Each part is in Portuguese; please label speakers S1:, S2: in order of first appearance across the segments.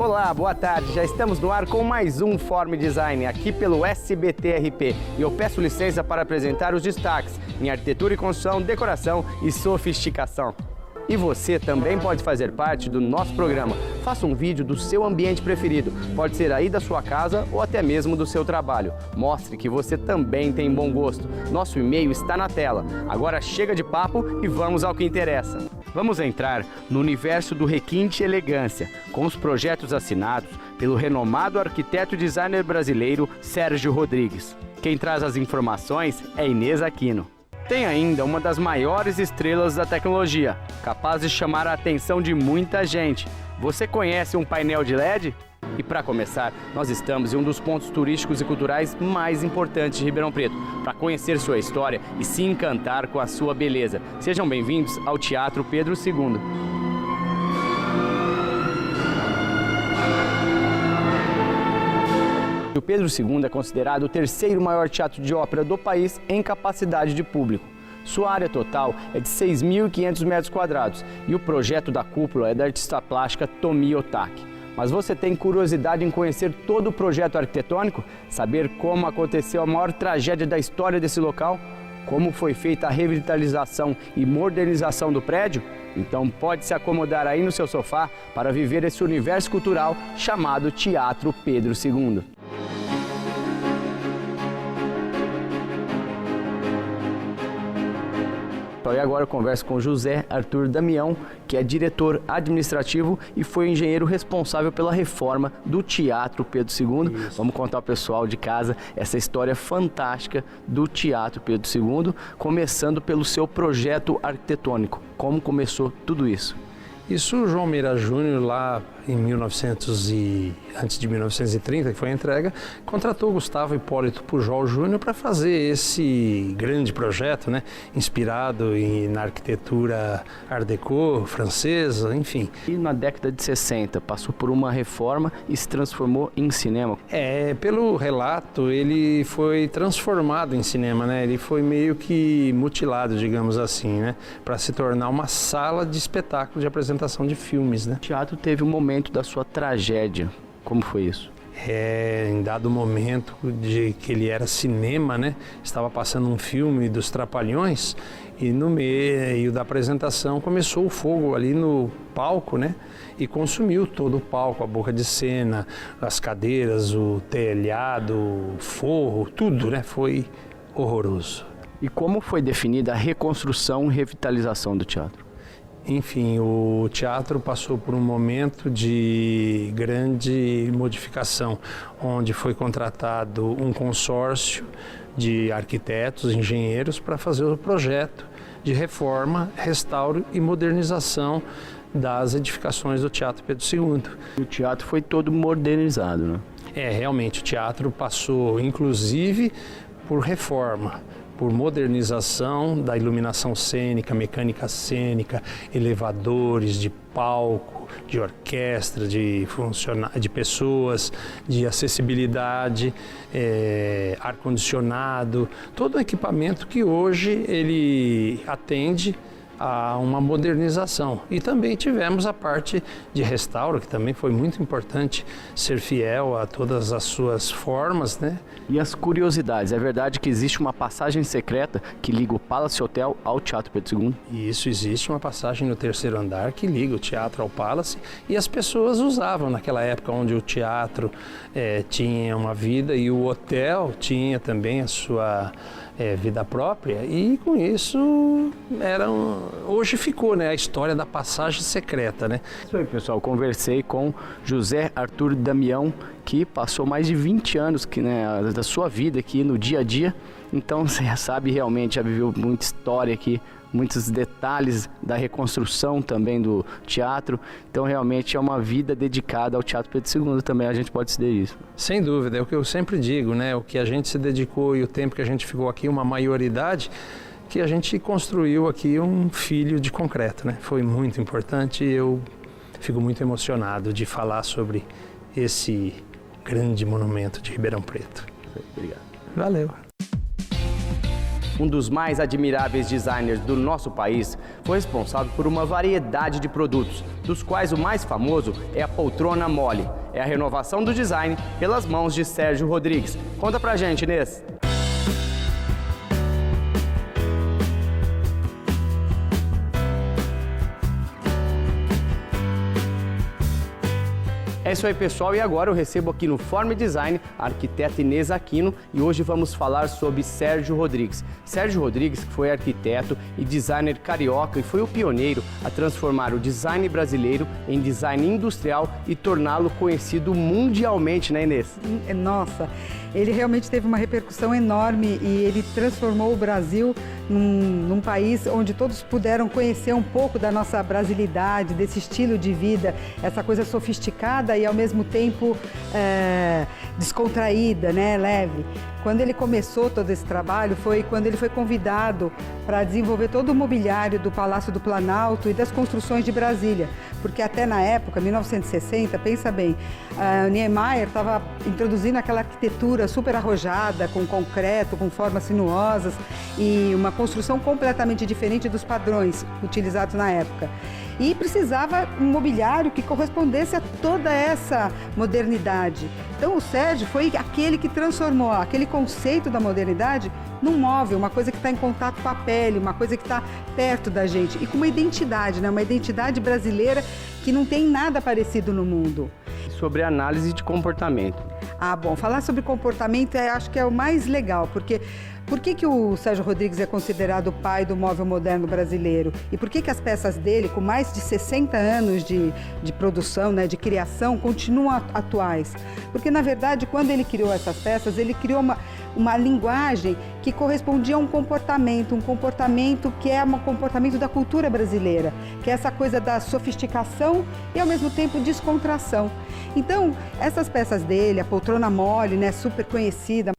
S1: Olá, boa tarde. Já estamos no ar com mais um Form Design aqui pelo SBT-RP e eu peço licença para apresentar os destaques em arquitetura e construção, decoração e sofisticação. E você também pode fazer parte do nosso programa. Faça um vídeo do seu ambiente preferido, pode ser aí da sua casa ou até mesmo do seu trabalho. Mostre que você também tem bom gosto. Nosso e-mail está na tela. Agora chega de papo e vamos ao que interessa. Vamos entrar no universo do requinte e elegância, com os projetos assinados pelo renomado arquiteto e designer brasileiro Sérgio Rodrigues. Quem traz as informações é Inês Aquino. Tem ainda uma das maiores estrelas da tecnologia, capaz de chamar a atenção de muita gente. Você conhece um painel de LED? E para começar, nós estamos em um dos pontos turísticos e culturais mais importantes de Ribeirão Preto, para conhecer sua história e se encantar com a sua beleza. Sejam bem-vindos ao Teatro Pedro II. O Pedro II é considerado o terceiro maior teatro de ópera do país em capacidade de público. Sua área total é de 6.500 metros quadrados e o projeto da cúpula é da artista plástica Tomi Otaki. Mas você tem curiosidade em conhecer todo o projeto arquitetônico? Saber como aconteceu a maior tragédia da história desse local? Como foi feita a revitalização e modernização do prédio? Então pode se acomodar aí no seu sofá para viver esse universo cultural chamado Teatro Pedro II. E agora eu converso com José Arthur Damião, que é diretor administrativo e foi o engenheiro responsável pela reforma do Teatro Pedro II. Isso. Vamos contar ao pessoal de casa essa história fantástica do Teatro Pedro II, começando pelo seu projeto arquitetônico. Como começou tudo isso?
S2: Isso o João Meira Júnior, lá em antes de 1930, que foi a entrega, contratou o Gustavo Hipólito Pujol Júnior para fazer esse grande projeto, né? Inspirado na arquitetura Art Deco, francesa, enfim.
S1: E na década de 60 passou por uma reforma e se transformou em cinema.
S2: Pelo relato, ele foi transformado em cinema, né? Ele foi meio que mutilado, digamos assim, né? Para se tornar uma sala de espetáculo de apresentação de filmes, né?
S1: O teatro teve um momento da sua tragédia. Como foi isso?
S2: Em dado momento de que ele era cinema, né? Estava passando um filme dos Trapalhões e no meio da apresentação começou o fogo ali no palco, né? E consumiu todo o palco, a boca de cena, as cadeiras, o telhado, o forro, tudo, né? Foi horroroso.
S1: E como foi definida a reconstrução e revitalização do teatro?
S2: Enfim, o teatro passou por um momento de grande modificação, onde foi contratado um consórcio de arquitetos, engenheiros, para fazer o projeto de reforma, restauro e modernização das edificações do Teatro Pedro II.
S1: O teatro foi todo modernizado, né?
S2: Realmente, o teatro passou, inclusive, por reforma, por modernização da iluminação cênica, mecânica cênica, elevadores de palco, de orquestra, de pessoas, de acessibilidade, ar-condicionado, todo o equipamento que hoje ele atende a uma modernização. E também tivemos a parte de restauro, que também foi muito importante ser fiel a todas as suas formas, né?
S1: E as curiosidades, é verdade que existe uma passagem secreta que liga o Palace Hotel ao Teatro Pedro II?
S2: Isso, existe uma passagem no terceiro andar que liga o teatro ao Palace e as pessoas usavam naquela época onde o teatro tinha uma vida e o hotel tinha também a sua vida própria, e com isso hoje ficou, né, a história da passagem secreta, né?
S1: Isso aí, pessoal, conversei com José Arthur Damião, que passou mais de 20 anos da sua vida aqui no dia a dia, então você já sabe, realmente já viveu muita história aqui, muitos detalhes da reconstrução também do teatro, então realmente é uma vida dedicada ao Teatro Pedro II também, a gente pode dizer isso.
S2: Sem dúvida, é o que eu sempre digo, né? O que a gente se dedicou e o tempo que a gente ficou aqui, uma maioridade, que a gente construiu aqui um filho de concreto, né? Foi muito importante e eu fico muito emocionado de falar sobre esse grande monumento de Ribeirão Preto.
S1: Obrigado.
S2: Valeu.
S1: um dos mais admiráveis designers do nosso país, foi responsável por uma variedade de produtos, dos quais o mais famoso é a poltrona mole. É a renovação do design pelas mãos de Sérgio Rodrigues. Conta pra gente, Inês. É isso aí, pessoal, e agora eu recebo aqui no Forme Design a arquiteta Inês Aquino e hoje vamos falar sobre Sérgio Rodrigues. Sérgio Rodrigues, que foi arquiteto e designer carioca e foi o pioneiro a transformar o design brasileiro em design industrial e torná-lo conhecido mundialmente, né, Inês?
S3: Nossa, ele realmente teve uma repercussão enorme e ele transformou o Brasil num país onde todos puderam conhecer um pouco da nossa brasilidade, desse estilo de vida, essa coisa sofisticada e ao mesmo tempo descontraída, né, leve. Quando ele começou todo esse trabalho foi quando ele foi convidado para desenvolver todo o mobiliário do Palácio do Planalto e das construções de Brasília, porque até na época, 1960, pensa bem, Niemeyer estava introduzindo aquela arquitetura super arrojada, com concreto, com formas sinuosas e uma construção completamente diferente dos padrões utilizados na época. E precisava um mobiliário que correspondesse a toda essa modernidade. Então o Sérgio foi aquele que transformou aquele conceito da modernidade num móvel, uma coisa que está em contato com a pele, uma coisa que está perto da gente e com uma identidade, né? Uma identidade brasileira que não tem nada parecido no mundo.
S1: Sobre análise de comportamento.
S3: Bom, falar sobre comportamento acho que é o mais legal, porque por que o Sérgio Rodrigues é considerado o pai do móvel moderno brasileiro? E por que as peças dele, com mais de 60 anos de produção, né, de criação, continuam atuais? Porque, na verdade, quando ele criou essas peças, ele criou uma linguagem que correspondia a um comportamento que é um comportamento da cultura brasileira, que é essa coisa da sofisticação e, ao mesmo tempo, descontração. Então, essas peças dele, a poltrona mole, né, super conhecida,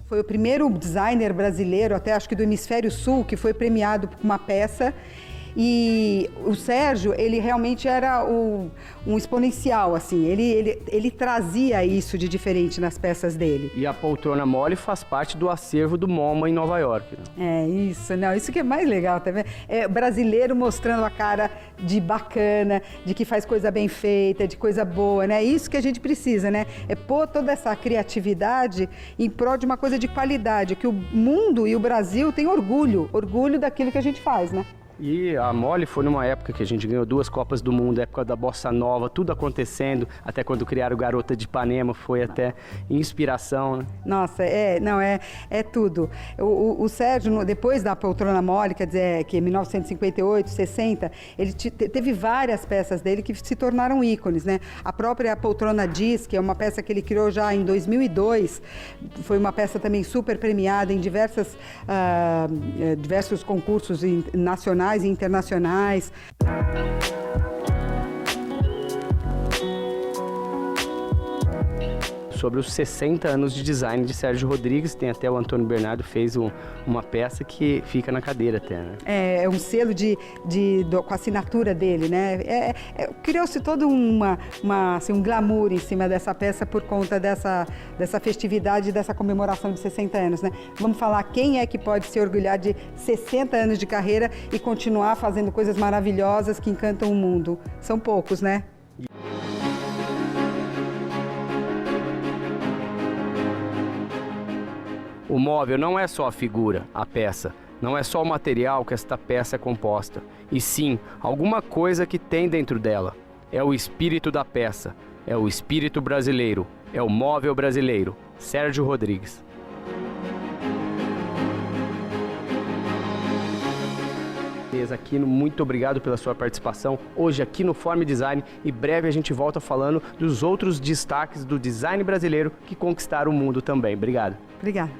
S3: foi o primeiro designer brasileiro, até acho que do Hemisfério Sul, que foi premiado por uma peça. E o Sérgio, ele realmente era um exponencial, assim, ele trazia isso de diferente nas peças dele.
S1: E a poltrona mole faz parte do acervo do MoMA em Nova York. Né?
S3: Isso que é mais legal, tá vendo? É brasileiro mostrando a cara de bacana, de que faz coisa bem feita, de coisa boa, né? Isso que a gente precisa, né? É pôr toda essa criatividade em prol de uma coisa de qualidade, que o mundo e o Brasil têm orgulho daquilo que a gente faz, né?
S1: E a Mole foi numa época que a gente ganhou 2 Copas do Mundo, época da Bossa Nova, tudo acontecendo, até quando criaram Garota de Ipanema, foi até inspiração, né?
S3: Nossa, é tudo. O Sérgio, depois da poltrona mole, quer dizer, que em 1958, 60, ele teve várias peças dele que se tornaram ícones, né? A própria poltrona Diz, que é uma peça que ele criou já em 2002, foi uma peça também super premiada em diversos concursos nacionais e internacionais.
S1: Sobre os 60 anos de design de Sérgio Rodrigues, tem até o Antônio Bernardo fez uma peça que fica na cadeira até, né?
S3: É um selo com a assinatura dele, né? Criou-se todo um glamour em cima dessa peça por conta dessa festividade, dessa comemoração de 60 anos, né? Vamos falar quem é que pode se orgulhar de 60 anos de carreira e continuar fazendo coisas maravilhosas que encantam o mundo. São poucos, né?
S1: O móvel não é só a figura, a peça. Não é só o material que esta peça é composta, e sim alguma coisa que tem dentro dela. É o espírito da peça, é o espírito brasileiro, é o móvel brasileiro. Sérgio Rodrigues. Aquino, muito obrigado pela sua participação hoje aqui no Forme Design e breve a gente volta falando dos outros destaques do design brasileiro que conquistaram o mundo também. Obrigado.
S3: Obrigada.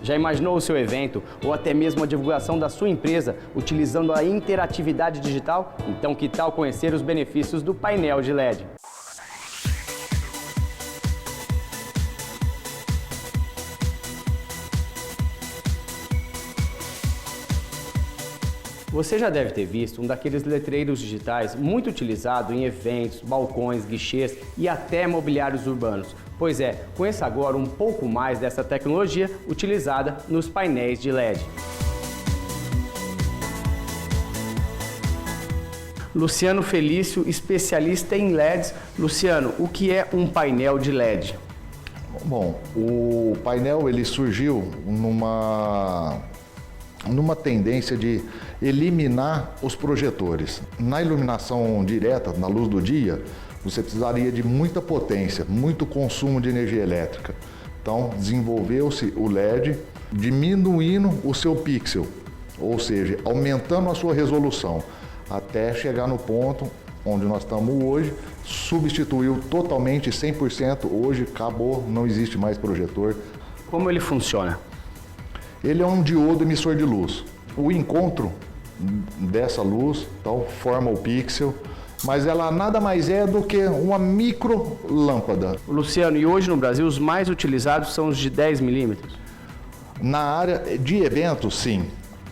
S1: Já imaginou o seu evento ou até mesmo a divulgação da sua empresa utilizando a interatividade digital? Então que tal conhecer os benefícios do painel de LED? Você já deve ter visto um daqueles letreiros digitais muito utilizado em eventos, balcões, guichês e até mobiliários urbanos. Pois é, conheça agora um pouco mais dessa tecnologia utilizada nos painéis de LED. Luciano Felício, especialista em LEDs. Luciano, o que é um painel de LED?
S4: Bom, o painel ele surgiu numa tendência de eliminar os projetores. Na iluminação direta, na luz do dia, você precisaria de muita potência, muito consumo de energia elétrica. Então, desenvolveu-se o LED, diminuindo o seu pixel, ou seja, aumentando a sua resolução, até chegar no ponto onde nós estamos hoje, substituiu totalmente 100%, hoje acabou, não existe mais projetor.
S1: Como ele funciona?
S4: Ele é um diodo emissor de luz. O encontro dessa luz, então, forma o pixel, mas ela nada mais é do que uma micro lâmpada.
S1: Luciano, e hoje no Brasil os mais utilizados são os de 10 milímetros?
S4: Na área de eventos, sim.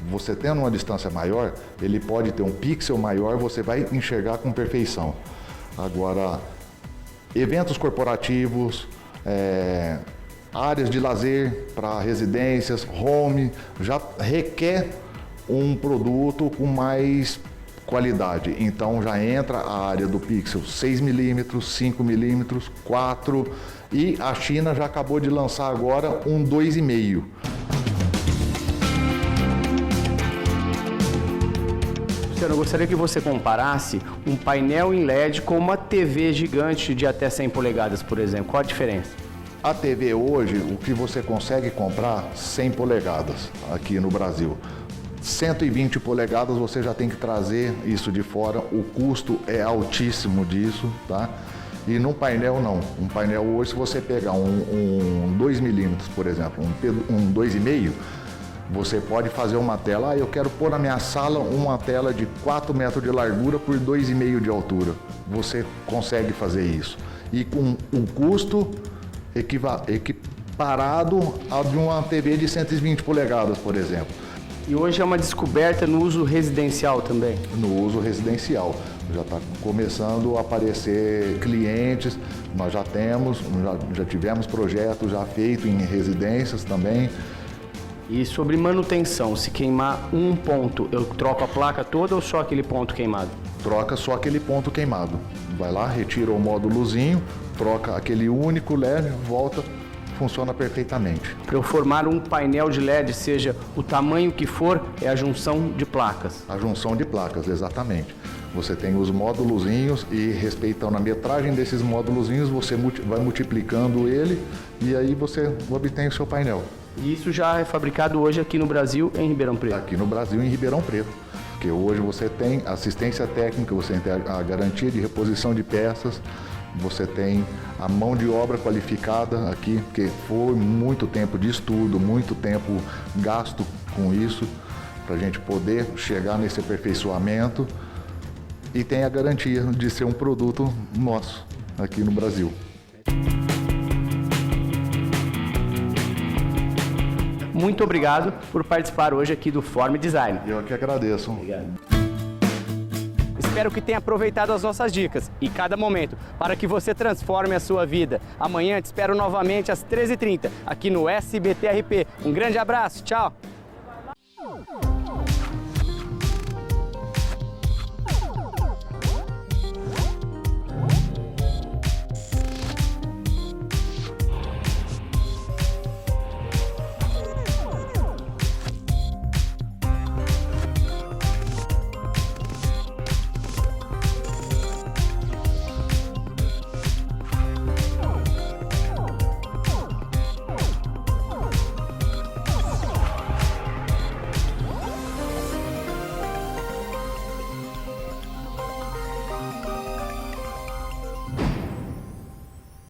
S4: Você tendo uma distância maior, ele pode ter um pixel maior, você vai enxergar com perfeição. Agora, eventos corporativos, áreas de lazer para residências, home, já requer um produto com mais qualidade. Então já entra a área do pixel 6 milímetros, 5 milímetros, 4 e a China já acabou de lançar agora um 2,5.
S1: Eu gostaria que você comparasse um painel em LED com uma TV gigante de até 100 polegadas, por exemplo. Qual a diferença?
S4: A TV hoje, o que você consegue comprar 100 polegadas aqui no Brasil. 120 polegadas você já tem que trazer isso de fora, o custo é altíssimo disso, tá? E num painel não. Um painel hoje, se você pegar um 2 milímetros, por exemplo, um 2,5, você pode fazer uma tela, eu quero pôr na minha sala uma tela de 4 metros de largura por 2,5 de altura. Você consegue fazer isso. E com um custo equiparado ao de uma TV de 120 polegadas, por exemplo.
S1: E hoje é uma descoberta no uso residencial também?
S4: No uso residencial. Já está começando a aparecer clientes, nós já tivemos projetos já feitos em residências também.
S1: E sobre manutenção, se queimar um ponto, eu troco a placa toda ou só aquele ponto queimado?
S4: Troca só aquele ponto queimado. Vai lá, retira o módulozinho, troca aquele único LED, volta, funciona perfeitamente.
S1: Para eu formar um painel de LED, seja o tamanho que for, é a junção de placas?
S4: A junção de placas, exatamente. Você tem os módulozinhos e respeitando a metragem desses módulozinhos, você vai multiplicando ele e aí você obtém o seu painel.
S1: E isso já é fabricado hoje aqui no Brasil, em Ribeirão Preto?
S4: Aqui no Brasil, em Ribeirão Preto. Porque hoje você tem assistência técnica, você tem a garantia de reposição de peças, você tem a mão de obra qualificada aqui, porque foi muito tempo de estudo, muito tempo gasto com isso, para a gente poder chegar nesse aperfeiçoamento e tem a garantia de ser um produto nosso aqui no Brasil.
S1: Muito obrigado por participar hoje aqui do Form Design.
S4: Eu que agradeço.
S1: Obrigado. Espero que tenha aproveitado as nossas dicas e cada momento para que você transforme a sua vida. Amanhã te espero novamente às 13h30 aqui no SBT RP. Um grande abraço, tchau!